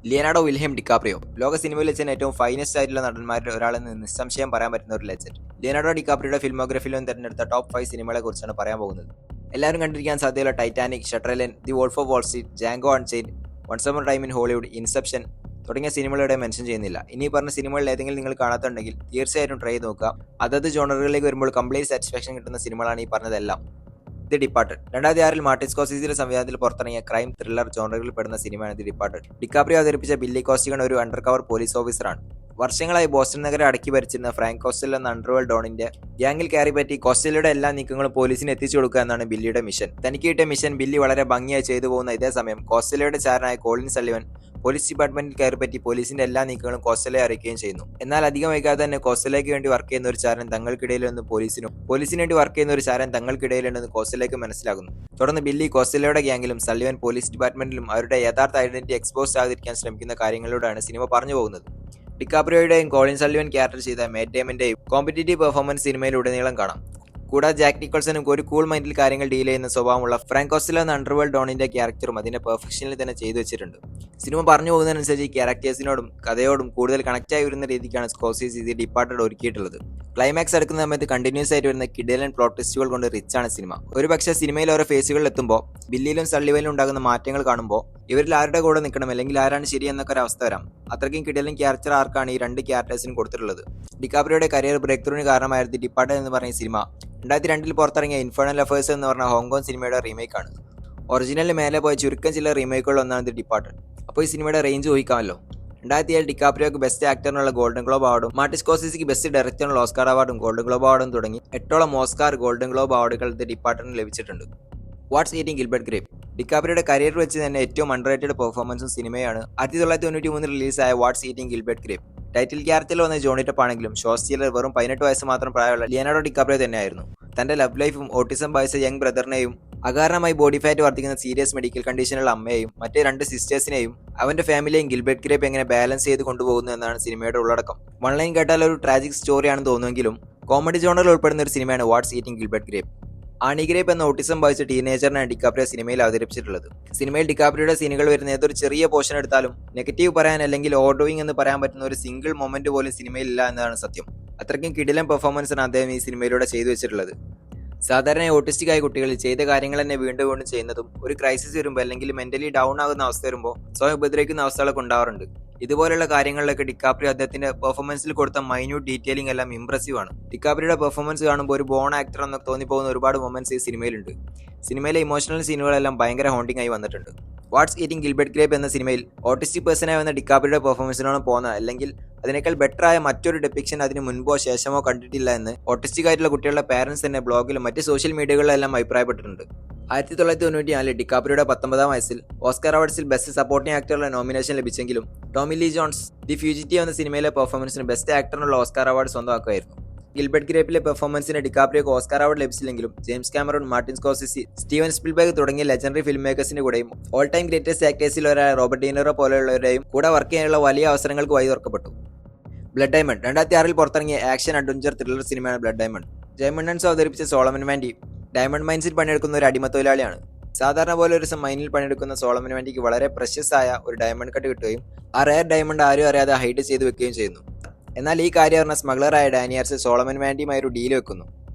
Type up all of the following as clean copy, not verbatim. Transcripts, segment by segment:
Leonardo Wilhelm DiCaprio ലോക സിനിമയിൽ വെച്ച് ഏറ്റവും ഫൈനസ്റ്റ് ആയിട്ടുള്ള നടന്മാരിൽ ഒരാളെന്ന് നിസ്സംശയം പറയാൻ പറ്റുന്ന ഒരു ലെജൻഡ്. ലിയനാർഡോ ഡിക്കാപ്രിയോയുടെ ഫിൽമോഗ്രഫിയിലും തിരഞ്ഞെടുത്ത ടോപ്പ് 5 സിനിമകളെ കുറിച്ചാണ് പറയാൻ പോകുന്നത്. എല്ലാവരും കണ്ടിരിക്കാൻ സാധ്യതയുള്ള Titanic, Shutter Island, the Wolf of Wall Street, Django Unchained, once upon a time in Hollywood, Inception തുടങ്ങിയ സിനിമകളുടെ മെൻഷൻ ചെയ്യുന്നില്ല. ഇനി പറഞ്ഞ സിനിമകളിൽ ഏതെങ്കിലും നിങ്ങൾ കാണാത്തുണ്ടെങ്കിൽ തീർച്ചയായിട്ടും ട്രൈ ചെയ്ത് നോക്കുക. അതത് ജോണറുകളിലേക്ക് വരുമ്പോൾ കംപ്ലീറ്റ് സാറ്റിസ്ഫാക്ഷൻ കിട്ടുന്ന സിനിമകളാണ് ഈ പറഞ്ഞതെല്ലാം. ദി ഡിപ്പാർട്ടഡ് 2006 മാർട്ടിൻ സ്കോർസീസിയുടെ സംവിധാനത്തിൽ പുറത്തിറങ്ങിയ ക്രൈം ത്രില്ലർ ജോണറുകളിൽ പെടുന്ന സിനിമയാണ് ദി ഡിപ്പാർട്ടഡ്. ഡിക്കാപ്രിയോ അവതരിപ്പിച്ച ബില്ലി കോസ്റ്റിഗൺ ഒരു അണ്ടർ കവർ പോലീസ് ഓഫീസറാണ്. വർഷങ്ങളായി ബോസ്റ്റൺ നഗരം അടക്കി ഭരിച്ചിരുന്ന ഫ്രാങ്ക് കോസ്റ്റൽ എന്ന അണ്ടർവേൾഡ് ഡോണിന്റെ ഗ്യാങ്ങിൽ കയറി പറ്റി കോസ്റ്റലയുടെ എല്ലാ നീക്കങ്ങളും പോലീസിന് എത്തിച്ചു കൊടുക്കുക എന്നാണ് ബില്ലിയുടെ മിഷൻ. തനിക്ക് കിട്ടിയ മിഷൻ ബില്ലി വളരെ ഭംഗിയായി ചെയ്തു പോകുന്ന ഇതേ സമയം കോസ്റ്റലയുടെ ചാരനായ കോളിൻ സള്ളിവൻ പോലീസ് ഡിപ്പാർട്ട്മെന്റിൽ കയറിപ്പറ്റി പോലീസിന്റെ എല്ലാ നീക്കങ്ങളും കോസ്റ്റലയെ അറിയിക്കുകയും ചെയ്യുന്നു. എന്നാൽ അധികം വൈകാതെ തന്നെ കോസ്റ്റലയ്ക്ക് വേണ്ടി വർക്ക് ചെയ്യുന്ന ഒരു ചാരൻ തങ്ങൾക്കിടയിലെന്ന് പോലീസിന് വേണ്ടി വർക്ക് ചെയ്യുന്ന ഒരു ചാരൻ തങ്ങൾക്കിടയിലുണ്ടെന്ന് കോസ്റ്റലയ്ക്ക് മനസ്സിലാകുന്നു. തുടർന്ന് ബില്ലി കോസ്റ്റലയുടെ ഗ്യാങ്ങിലും സള്ളിവൻ പോലീസ് ഡിപ്പാർട്ട്മെന്റിലും അവരുടെ യഥാർത്ഥ ഐഡന്റിറ്റി എക്സ്പോസ് ആകാതിരിക്കാൻ ശ്രമിക്കുന്ന കാര്യങ്ങളിലൂടെയാണ് സിനിമ പറഞ്ഞു പോകുന്നത്. ഡിക്കാപ്രിയോയുടെയും കോളിൻ സള്ളിവൻ ക്യാരക്ടർ ചെയ്ത മാറ്റ് ഡേമന്റെയും കോമ്പറ്റീറ്റീവ് പെർഫോമൻസ് സിനിമയിലുടനീളം കാണാം. കൂടാതെ ജാക്ക് നിക്കോൾസനും ഒരു കൂൾ മൈൻഡിൽ കാര്യങ്ങൾ ഡീൽ ചെയ്യുന്ന സ്വഭാവമുള്ള ഫ്രാങ്ക് കോസ്റ്റൽ എന്ന അണ്ടർവേൾഡ് ഡോണിന്റെ ക്യാരക്ടറും അതിന്റെ പെർഫെക്ഷനിൽ തന്നെ ചെയ്തു വെച്ചിട്ടുണ്ട്. സിനിമ പറഞ്ഞു പോകുന്നതിനനുസരിച്ച് ഈ ക്യാരക്ടേഴ്സിനോടും കഥയോടും കൂടുതൽ കണക്ട് ആയി വരുന്ന രീതിക്കാണ് സ്കോർസീസി ദി ഡിപ്പാർട്ടഡ് ഒരുക്കിയിട്ടുള്ളത്. ക്ലൈമാക്സ് എടുക്കുന്ന സമയത്ത് കണ്ടിന്യൂസ് ആയിട്ട് വരുന്ന കിഡിലൻ പ്ലോട്ട് ട്വിസ്റ്റുകൾ കൊണ്ട് റിച്ച് ആണ് സിനിമ. ഒരു പക്ഷേ സിനിമയിൽ ഓരോ ഫേസുകളിൽ എത്തുമ്പോൾ ബില്ലിയിലും സള്ളിവനിലും ഉണ്ടാകുന്ന മാറ്റങ്ങൾ കാണുമ്പോൾ ഇവരിൽ ആരുടെ കൂടെ നിൽക്കണം അല്ലെങ്കിൽ ആരാണ് ശരി എന്നൊക്കെ ഒരു അവസ്ഥ വരാം. അത്രയ്ക്കും കിഡിലൻ ക്യാരക്ടർ ആർക്കാണ് ഈ രണ്ട് ക്യാരക്ടേഴ്സിനും കൊടുത്തിട്ടുള്ളത്. ഡിക്കാപ്രിയോയുടെ കരിയർ ബ്രേക്ക് ത്രൂവിന് കാരണമായിരുന്നു ദി ഡിപ്പാർട്ടഡ് എന്ന് പറഞ്ഞ സിനിമ 2002 പുറത്തിറങ്ങിയ ഇൻഫേർണൽ അഫേഴ്സ് എന്ന് പറഞ്ഞ ഹോങ്കോങ് സിനിമയുടെ റീമേക്കാണ്. ഒറിജിനലിന് മേലെ പോയ ചുരുക്കം ചില റീമേക്കുകളിൽ ഒന്നാണ് ദി ഡിപ്പാർട്ടഡ്. അപ്പോൾ ഈ സിനിമയുടെ റേഞ്ച് ഊഹിക്കാമല്ലോ. 2007 ഡിക്കാപ്രിയോക്ക് ബെസ്റ്റ് ആക്ടറിനുള്ള ഗോൾഡൻ ഗ്ലോബ് അവാർഡും മാർട്ടിൻ സ്കോർസീസിക്ക് ബെസ്റ്റ് ഡയറക്ടറിനുള്ള ഓസ്കാർ അവാർഡും ഗോൾഡൻ ഗ്ലോബ് അവാർഡും തുടങ്ങി 8ഓളം ഓസ്കാർ, ഗോൾഡൻ ഗ്ലോബ് അവാർഡുകൾ ദി ഡിപ്പാർട്ടഡിന് ലഭിച്ചിട്ടുണ്ട്. വാട്ട്സ് ഈറ്റിംഗ് ഗിൽബർട്ട് ഗ്രേപ്പ് ഡിക്കാപ്രിയോയുടെ കരിയർ വെച്ച് തന്നെ ഏറ്റവും അണ്ടർറേറ്റഡ് പെർഫോമൻസും സിനിമയാണ് 1993 റിലീസായ what's eating Gilbert Grape. Title ക്യാരക്ടറിൽ വന്ന ജോണി ഡെപ്പ് ആണെങ്കിലും ഷോ സ്റ്റീലർ വെറും 18 വയസ്സ് മാത്രം പ്രായമുള്ള ലിയനാർഡോ ഡിക്കാപ്രിയോ തന്നെയായിരുന്നു. തന്റെ ലവ് ലൈഫും ഓട്ടിസം ബാധിച്ച യങ് ബ്രദറിനെയും അകാരണമായി ബോഡി ഫാറ്റ് വർദ്ധിക്കുന്ന സീരിയസ് മെഡിക്കൽ കണ്ടീഷനുള്ള അമ്മയെയും മറ്റേ 2 സിസ്റ്റേഴ്സിനെയും അവന്റെ ഫാമിലിയെയും ഗിൽബർട്ട് ഗ്രേപ്പ് എങ്ങനെ ബാലൻസ് ചെയ്ത് കൊണ്ടുപോകുന്നു എന്നാണ് സിനിമയുടെ ഉള്ളടക്കം. വൺ ലൈൻ കേട്ടാൽ ഒരു ട്രാജിക് സ്റ്റോറിയാണെന്ന് തോന്നുമെങ്കിലും കോമഡി ജോണറിൽ ഉൾപ്പെടുന്ന ഒരു സിനിമയാണ് വാട്ട്സ് ഈറ്റിംഗ് ഗിൽബർട്ട് ഗ്രേപ്പ്. ആണി ഗ്രേപ്പ് എന്ന ഓട്ടിസം ബാധിച്ച ടീനേജറിനാണ് ഡിക്കാപ്രിയോ സിനിമയിൽ അവതരിപ്പിച്ചിട്ടുള്ളത്. സിനിമയിൽ ഡിക്കാപ്രിയോയുടെ സീനുകൾ വരുന്ന ഏതൊരു ചെറിയ പോർഷൻ എടുത്താലും നെഗറ്റീവ് പറയാൻ അല്ലെങ്കിൽ ഓവർഡൂയിങ് എന്ന് പറയാൻ പറ്റുന്ന ഒരു സിംഗിൾ മൊമെന്റ് പോലും സിനിമയിൽ ഇല്ല എന്നതാണ് സത്യം. അത്രയ്ക്കും കിടിലൻ പെർഫോമൻസാണ് അദ്ദേഹം ഈ സിനിമയിലൂടെ ചെയ്തു വെച്ചിട്ടുള്ളത്. സാധാരണ ഓട്ടിസ്റ്റിക് ആയ കുട്ടികളിൽ ചെയ്ത കാര്യങ്ങൾ തന്നെ വീണ്ടും വീണ്ടും ചെയ്യുന്നതും ഒരു ക്രൈസിസ് വരുമ്പോൾ അല്ലെങ്കിൽ മെന്റലി ഡൗൺ ആകുന്ന അവസ്ഥ വരുമ്പോൾ സ്വയം ഉപദ്രവിക്കുന്ന അവസ്ഥകളൊക്കെ ഉണ്ടാവാറുണ്ട്. ഇതുപോലുള്ള കാര്യങ്ങളിലൊക്കെ ഡിക്കാപ്രിയോ അദ്ദേഹത്തിന്റെ പെർഫോമൻസിൽ കൊടുത്ത മൈന്യൂട്ട് ഡീറ്റെയിലിംഗ് എല്ലാം ഇംപ്രസീവ് ആണ്. ഡിക്കാപ്രിയോയുടെ പെർഫോമൻസ് കാണുമ്പോൾ ഒരു ബോൺ ആക്ടർ എന്നൊക്കെ തോന്നിപ്പോകുന്ന ഒരുപാട് മൊമെന്റ്സ് ഈ സിനിമയിലുണ്ട്. സിനിമയിലെ ഇമോഷണൽ സീനുകളെല്ലാം ഭയങ്കര ഹോണ്ടിങ് ആയി വന്നിട്ടുണ്ട്. വാട്ട്സ് ഈറ്റിംഗ് ഗിൽബർട്ട് ഗ്രേപ്പ് എന്ന സിനിമയിൽ ഓട്ടിസ്റ്റിക് പേഴ്സണായി വന്ന ഡിക്കാപ്രിയോയുടെ പെർഫോമൻസിനാണ് പോകുന്നത്, അല്ലെങ്കിൽ അതിനേക്കാൾ ബെറ്റർ ആയ മറ്റൊരു ഡെപ്പിക്ഷൻ അതിന് മുൻപോ ശേഷമോ കണ്ടിട്ടില്ല എന്ന് ഓട്ടിസ്റ്റിക് ആയിട്ടുള്ള കുട്ടികളുടെ പാരന്റ്സ് തന്നെ ബ്ലോഗിലും മറ്റ് സോഷ്യൽ മീഡിയകളിലെല്ലാം അഭിപ്രായപ്പെട്ടിട്ടുണ്ട്. 1994 ഡിക്കാപ്രിയോയുടെ 19-ാം വയസ്സിൽ ഓസ്കാർ അവാർഡ്സിൽ ബെസ്റ്റ് സപ്പോർട്ടിംഗ് ആക്ടറുടെ നോമിനേഷൻ ലഭിച്ചെങ്കിലും Tommy Lee Jones the fugitive എന്ന സിനിമയിലെ പെർഫോമൻസിന് ബെസ്റ്റ് ആക്ടറിനുള്ള ഓസ്കാർ അവാർഡ് സ്വന്തമാക്കുകയായിരുന്നു. ഗിൽബർട്ട് ഗ്രേപ്പിലെ പെർഫോമൻസിന് ഡിക്കാപ്രിയോക്ക് ഓസ്കാർ അവാർഡ് ലഭിച്ചില്ലെങ്കിലും James Cameron, Martin Scorsese, Steven Spielberg തുടങ്ങിയ ലെജൻഡറി ഫിലിം മേക്കേഴ്സിന്റെ കൂടെയും ഓൾ ടൈം ഗ്രേറ്റസ്റ്റ് ആക്ടേഴ്സിൽ ഒരായ റോബർട്ട് ഡീനറോ പോലെയുള്ളവരെയും കൂടെ വർക്ക് ചെയ്യാനുള്ള വലിയ അവസരങ്ങൾക്ക് വഴി തുറക്കപ്പെട്ടു. ബ്ലഡ് ഡയമണ്ട് 2006 പുറത്തിറങ്ങിയ ആക്ഷൻ അഡ്വഞ്ചർ ത്രില്ലർ സിനിമയാണ് ബ്ലഡ് ഡയമണ്ട്. ജയമണ്ട് ഹൺസ് അവതരിപ്പിച്ച സോളമൻ വാൻഡി ഡയമണ്ട് മൈൻസിൽ പണിയെടുക്കുന്ന ഒരു അടിമത്തൊഴിലാളിയാണ്. സാധാരണ പോലെ ഒരു മൈനിൽ പണിയെടുക്കുന്ന സോളമൻ വാൻഡിക്ക് വളരെ പ്രഷ്യസ് ആയ ഒരു ഡയമണ്ട് കട്ട് കിട്ടുകയും ആ റയർ ഡയമണ്ട് ആരും അറിയാതെ ഹൈഡ് ചെയ്ത് വെക്കുകയും ചെയ്യുന്നു. എന്നാൽ ഈ കാര്യം അറിഞ്ഞ സ്മഗ്ലറായ ഡാനിയാർസ് സോളമൻ വാൻഡിയുമായി ഒരു ഡീൽ വെക്കുന്നു.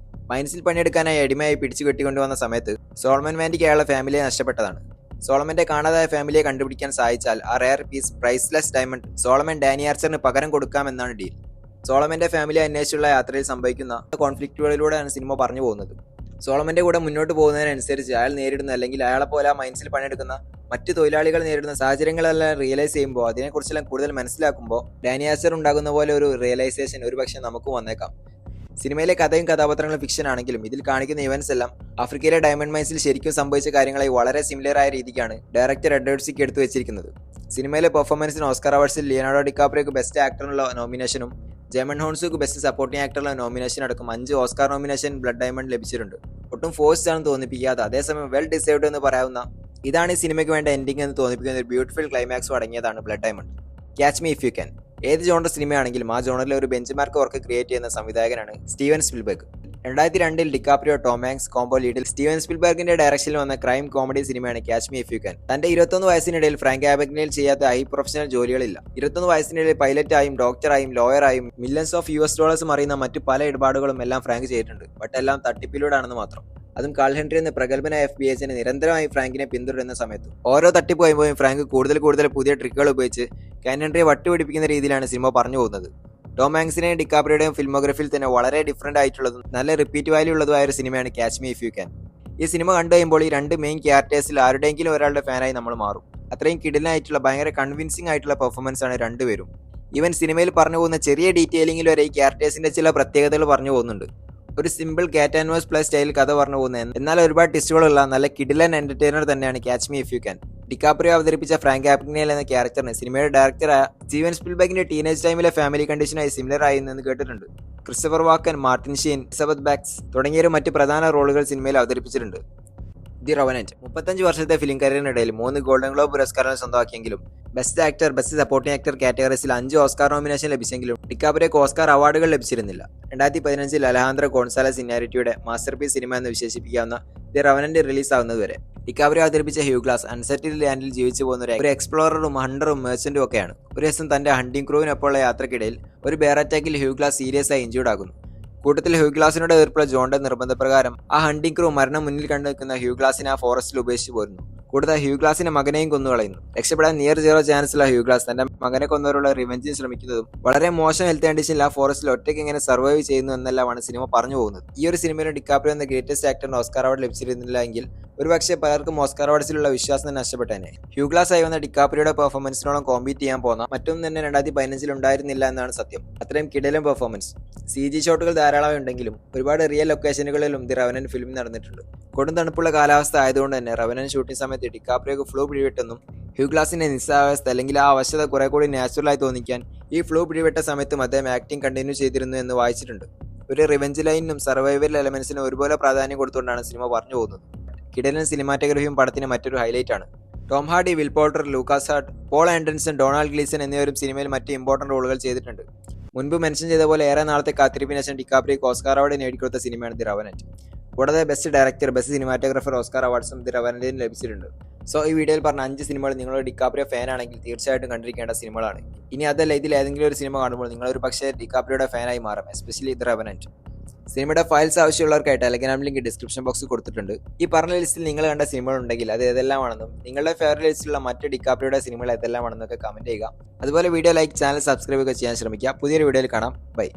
മൈൻസിൽ പണിയെടുക്കാനായി അടിമയായി പിടിച്ചു കെട്ടിക്കൊണ്ടുവന്ന സമയത്ത് സോളമൻ വാൻഡിക്ക് അയാളുടെ ഫാമിലിയെ നഷ്ടപ്പെട്ടതാണ്. സോളമന്റെ കാണാതായ ഫാമിലിയെ കണ്ടുപിടിക്കാൻ സാധിച്ചാൽ ആ rare piece priceless diamond Solomon ഡാനിയാർസിന് പകരം കൊടുക്കാമെന്നാണ് ഡീൽ. സോളമന്റെ ഫാമിലി അന്വേഷിച്ചുള്ള യാത്രയിൽ സംഭവിക്കുന്ന കോൺഫ്ലിക്റ്റുകളിലൂടെയാണ് സിനിമ പറഞ്ഞു പോകുന്നത്. സോളമന്റെ കൂടെ മുന്നോട്ട് പോകുന്നതിനനുസരിച്ച് അയാൾ നേരിടുന്ന അല്ലെങ്കിൽ അയാളെ പോലെ ആ മൈൻസിൽ പണിയെടുക്കുന്ന മറ്റ് തൊഴിലാളികൾ നേരിടുന്ന സാഹചര്യങ്ങളെല്ലാം റിയലൈസ് ചെയ്യുമ്പോൾ അതിനെക്കുറിച്ചെല്ലാം കൂടുതൽ മനസ്സിലാക്കുമ്പോൾ ഡാനിയാസർ ഉണ്ടാകുന്ന പോലെ ഒരു റിയലൈസേഷൻ ഒരുപക്ഷെ നമുക്കും വന്നേക്കാം. സിനിമയിലെ കഥയും കഥാപാത്രങ്ങളും ഫിക്ഷൻ ആണെങ്കിലും ഇതിൽ കാണിക്കുന്ന ഇവന്റ്സ് എല്ലാം ആഫ്രിക്കയിലെ ഡയമണ്ട് മൈൻസിൽ ശരിക്കും സംഭവിച്ച കാര്യങ്ങളായി വളരെ സിമിലർ ആയ രീതിക്കാണ് ഡയറക്ടർ എഡ്വേർഡ്സിക്ക് എടുത്തു വെച്ചിരിക്കുന്നത്. സിനിമയിലെ പെർഫോമൻസിന് ഓസ്കാർ അവാർഡ്സിൽ ലിയനാർഡോ ഡിക്കാപ്രിയോക്ക് ബെസ്റ്റ് ആക്ടറിനുള്ള നോമിനേഷനും ജയമണ്ട് ഹോൺസുക്ക് ബെസ്റ്റ് സപ്പോർട്ടിംഗ് ആക്ടറുള്ള നോമിനേഷൻ അടക്കം 5 ഓസ്കാർ നോമിനേഷൻ ബ്ലഡ് ഡയമണ്ട് ലഭിച്ചിട്ടുണ്ട്. ഒട്ടും ഫോഴ്സ്ഡ് ആണ് തോന്നിപ്പിക്കാതെ അതേസമയം വെൽ ഡിസേർവ്ഡ് എന്ന് പറയാവുന്ന ഇതാണ് ഈ സിനിമയ്ക്ക് വേണ്ട എൻഡിംഗ് എന്ന് തോന്നിപ്പിക്കുന്ന ഒരു ബ്യൂട്ടിഫുൾ ക്ലൈമാക്സും അടങ്ങിയതാണ് blood diamond. Catch me if you can ഏത് ജോണർ സിനിമയാണെങ്കിലും ആ ജോണറിലെ ഒരു ബെഞ്ച് മാർക്ക് വർക്ക് ക്രിയേറ്റ് ചെയ്യുന്ന സംവിധായകനാണ് Steven Spielberg. 2002 DiCaprio Tom Hanks combo ലീഡിൽ സ്റ്റീവൻ സ്പിൽബർഗിന്റെ ഡയറക്ഷനിൽ വന്ന ക്രൈം കോമഡി സിനിമയാണ് catch me if you can. തന്റെ 21 വയസ്സിനിടയിൽ ഫ്രാങ്ക് ആബഗ്നയിൽ ചെയ്യാത്ത ഹൈ പ്രൊഫഷണൽ ജോലികളില്ല. 21 വയസ്സിനിടയിൽ പൈലറ്റായും ഡോക്ടറായും ലോയറായും മില്യൺസ് ഓഫ് US$ അറിയുന്ന മറ്റു പല ഇടപാടുകളും എല്ലാം ഫ്രാങ്ക് ചെയ്തിട്ടുണ്ട്. ബട്ട് എല്ലാം തട്ടിപ്പിലൂടെയാണെന്ന് മാത്രം. അതും കാൾ ഹെൻറി എന്ന പ്രഗത്ഭനായ FBI ഏജന്റ് നിരന്തരമായി ഫ്രാങ്കിനെ പിന്തുടരുന്ന സമയത്ത് ഓരോ തട്ടിപ്പ് കഴിയുമ്പോഴും ഫ്രാങ്ക് കൂടുതൽ പുതിയ ട്രിക്കുകൾ ഉപയോഗിച്ച് കാൻ ഹെൻറിയെ വട്ടുപിടിപ്പിക്കുന്ന രീതിയിലാണ് സിനിമ പറഞ്ഞു പോകുന്നത്. ടോം ഹാങ്ക്സിന്റെയും ഡിക്കാപ്രിയോയുടെയും ഫിൽമോഗ്രഫിയിൽ തന്നെ വളരെ ഡിഫറന്റ് ആയിട്ടുള്ളതും നല്ല റിപ്പീറ്റ് വാല്യൂ ഉള്ളതുമായ ഒരു സിനിമയാണ് catch me if you can. ഈ സിനിമ കണ്ടു കഴിയുമ്പോൾ ഈ രണ്ട് മെയിൻ ക്യാരക്ടേഴ്സിൽ ആരുടെയെങ്കിലും ഒരാളുടെ ഫാനായി നമ്മൾ മാറും. അത്രയും കിടിലനായിട്ടുള്ള ഭയങ്കര കൺവിൻസിംഗ് ആയിട്ടുള്ള പെർഫോമൻസ് ആണ് രണ്ടുപേരും. ഈവൻ സിനിമയിൽ പറഞ്ഞു പോകുന്ന ചെറിയ ഡീറ്റെയിലിംഗിൽ വരെ ഈ ക്യാരക്ടേഴ്സിന്റെ ചില പ്രത്യേകതകൾ പറഞ്ഞു പോകുന്നുണ്ട്. ഒരു simple cat and mouse plus style കഥ പറഞ്ഞു പോകുന്നത് എന്നാൽ ഒരുപാട് ട്വിസ്റ്റുകളുള്ള നല്ല കിടിലൻ എന്റർടൈനർ തന്നെയാണ് catch me if you can. DiCaprio അവതരിപ്പിച്ച ഫ്രാങ്ക് ആബഗ്നേൽ എന്ന ക്യാരക്ടറിന് സിനിമയുടെ ഡയറക്ടറായ സ്റ്റീവൻ സ്പിൽബർഗിന്റെ ടീനേജ് ടൈമിലെ ഫാമിലി കണ്ടീഷനായി സിമിലർ ആയി എന്ന് കേട്ടിട്ടുണ്ട്. Christopher Walken, Martin Sheen, Elizabeth Banks തുടങ്ങിയവരും മറ്റ് പ്രധാന റോളുകൾ സിനിമയിൽ അവതരിപ്പിച്ചിട്ടുണ്ട്. ദി റവനന്റ് 35 വർഷത്തെ ഫിലിം കരിയറിനിടയിൽ 3 ഗോൾഡൻ ഗ്ലോബ് പുരസ്കാരങ്ങൾ സ്വന്തമാക്കിയെങ്കിലും best actor, best supporting actor കാറ്റഗറീസിൽ 5 ഓസ്കാർ നോമിനേഷൻ ലഭിച്ചെങ്കിലും ഡിക്കാപ്രിയോക്ക് ഓസ്കാർ അവാർഡുകൾ ലഭിച്ചിരുന്നില്ല. 2015 അലഹാന്ദ്രോ ഗോൺസാലസ് ഇനാരിറ്റിയുടെ മാസ്റ്റർപീസ് സിനിമ എന്ന് വിശേഷിപ്പിക്കാവുന്ന ദി റവനന്റ് റിലീസ് ആവുന്നതുവരെ ഡിക്കാപ്രിയോ അവതരിപ്പിച്ച ഹ്യൂ ഗ്ലാസ് അൺസെറ്റിൽഡ് ലാൻഡിൽ ജീവിച്ചു പോകുന്ന ഒരു എക്സ്പ്ലോററും ഹണ്ടറും മെർച്ചന്റും ഒക്കെയാണ്. ഒരു ദിവസം തന്റെ ഹണ്ടിംഗ് ക്രൂവിനൊപ്പമുള്ള യാത്രക്കിടയിൽ ഒരു ബെയർ അറ്റാക്കിൽ ഹ്യൂ ഗ്ലാസ് സീരിയസ് ആയി ഇഞ്ചേർഡ് ആകുന്നു. കൂട്ടത്തിൽ ഹ്യൂ ഗ്ലാസിനോട് എതിർപ്പുള്ള ജോണിന്റെ നിർബന്ധപ്രകാരം ആ ഹണ്ടിംഗ് ക്രൂ മരണം മുന്നിൽ കണ്ടു നിൽക്കുന്ന ഹ്യൂ ഗ്ലാസിനെ ആ ഫോറസ്റ്റിൽ ഉപേക്ഷിച്ചു പോരുന്നു. കൂടുതൽ ഹ്യൂ ഗ്ലാസിന്റെ മകനെയും കൊന്നുകളയുന്നു. രക്ഷപ്പെടാൻ നിയർ 0 ചാൻസുള്ള ഹ്യൂ ഗ്ലാസ് തന്റെ മകനെ കൊന്നവരുള്ള റിവെഞ്ചിന് ശ്രമിക്കുന്നതും വളരെ മോശം ഹെൽത്ത് കണ്ടീഷനിൽ ആ ഫോറസ്റ്റിൽ ഒറ്റയ്ക്ക് എങ്ങനെ സർവൈവ് ചെയ്യുന്നു എന്നെല്ലാമാണ് സിനിമ പറഞ്ഞു പോകുന്നത്. ഈ ഒരു സിനിമയിൽ ഡിക്കാപ്രിയോ എന്ന ഗ്രേറ്റസ്റ്റ് ആക്ടറിന് ഓസ്കാർ അവാർഡ് ലഭിച്ചിരുന്നില്ല എങ്കിൽ ഒരുപക്ഷെ പലർക്കും ഓസ്കാർ അവാർഡ്സിലുള്ള വിശ്വാസം തന്നെ നഷ്ടപ്പെട്ടേനെ. ഹ്യൂ ഗ്ലാസ് ആയി വന്ന ഡിക്കാപ്രിയോയുടെ പെർഫോമൻസിനോളം കോമ്പീറ്റ് ചെയ്യാൻ പോകുന്ന മറ്റൊന്നും തന്നെ 2015 ഉണ്ടായിരുന്നില്ല എന്നാണ് സത്യം. അത്രയും കിടിലൻ പെർഫോമൻസ്. CG ഷോട്ടുകൾ ധാരാളമായി ഉണ്ടെങ്കിലും ഒരുപാട് റിയൽ ലൊക്കേഷനുകളിലും ദി റവനന്റ് ഫിലിം നടന്നിട്ടുണ്ട്. കൊടും തണുപ്പുള്ള കാലാവസ്ഥ ആയതുകൊണ്ട് തന്നെ റവനന്റ് ഷൂട്ടിംഗ് സമയത്ത് ഡിക്കാപ്രിയോക്ക് ഫ്ലൂ പിടിവിട്ടെന്നും ഹ്യൂ ഗ്ലാസിന്റെ നിസ്സാവസ്ഥ അല്ലെങ്കിൽ ആ അവശത കുറെ കൂടി നാച്ചുറലായി തോന്നിക്കാൻ ഈ ഫ്ലൂ പിടിവിട്ട സമയത്തും അദ്ദേഹം ആക്ടിംഗ് കണ്ടിന്യൂ ചെയ്തിരുന്നു എന്ന് വായിച്ചിട്ടുണ്ട്. ഒരു റിവെഞ്ച് ലൈനിനും സർവൈവൽ എലമെന്റ്സിനും ഒരുപോലെ പ്രാധാന്യം കൊടുത്തുകൊണ്ടാണ് സിനിമ പറഞ്ഞു പോകുന്നത്. കിടിലൻ സിനിമാറ്റോഗ്രഫിയും പടത്തിന് മറ്റൊരു ഹൈലൈറ്റ് ആണ്. Tom Hardy, Will Poulter, Lucas Hart, Paul Anderson, Domhnall Gleeson എന്നിവരും സിനിമയിൽ മറ്റ് ഇമ്പോർട്ടന്റ് റോളുകൾ ചെയ്തിട്ടുണ്ട്. മുൻപ് മെൻഷൻ ചെയ്ത പോലെ ഏറെ നാളത്തെ കാത്തിരിപ്പിന് ശേഷം ഡിക്കാപ്രിയോക്ക് ഓസ്കാർ അവാർഡ് നേടിക്കൊടുത്ത സിനിമയാണ് ദി റവനന്റ്. കൂടാതെ best director, best cinematographer Oscar അവാർഡ്സും ദി റവനന്റിന് ലഭിച്ചിട്ടുണ്ട്. സോ ഈ വീഡിയോയിൽ പറഞ്ഞ 5 സിനിമകൾ നിങ്ങളൊരു ഡിക്കാപ്രിയോ ഫാൻ ആണെങ്കിൽ തീർച്ചയായിട്ടും കണ്ടിരിക്കേണ്ട സിനിമകളാണ്. ഇനി അതല്ല ഇതിൽ ഏതെങ്കിലും ഒരു സിനിമ കാണുമ്പോൾ നിങ്ങളൊരു പക്ഷേ ഡിക്കാപ്രിയോയുടെ ഫാനായി മാറും, എസ്പെഷ്യലി ദി റവനന്റ്. സിനിമയുടെ ഫയൽസ് ആവശ്യമുള്ളവർക്കായിട്ട് ടെലഗ്രാം ലിങ്ക് ഡിസ്ക്രിപ്ഷൻ ബോക്സിൽ കൊടുത്തിട്ടുണ്ട്. ഈ പറഞ്ഞ ലിസ്റ്റിൽ നിങ്ങൾ കണ്ട സിനിമകൾ ഉണ്ടെങ്കിൽ അത് ഏതെല്ലാമാണെന്നും നിങ്ങളുടെ ഫേവറേറ്റ് ലിസ്റ്റിലുള്ള മറ്റ് ഡിക്കാപ്രിയോയുടെ സിനിമകൾ ഏതെല്ലാമാണെന്നൊക്കെ കമന്റ് ചെയ്യുക. അതുപോലെ വീഡിയോ ലൈക്ക്, ചാനൽ സബ്സ്ക്രൈബ് ഒക്കെ ചെയ്യാൻ ശ്രമിക്കുക. പുതിയൊരു വീഡിയോയിൽ കാണാം. ബൈ.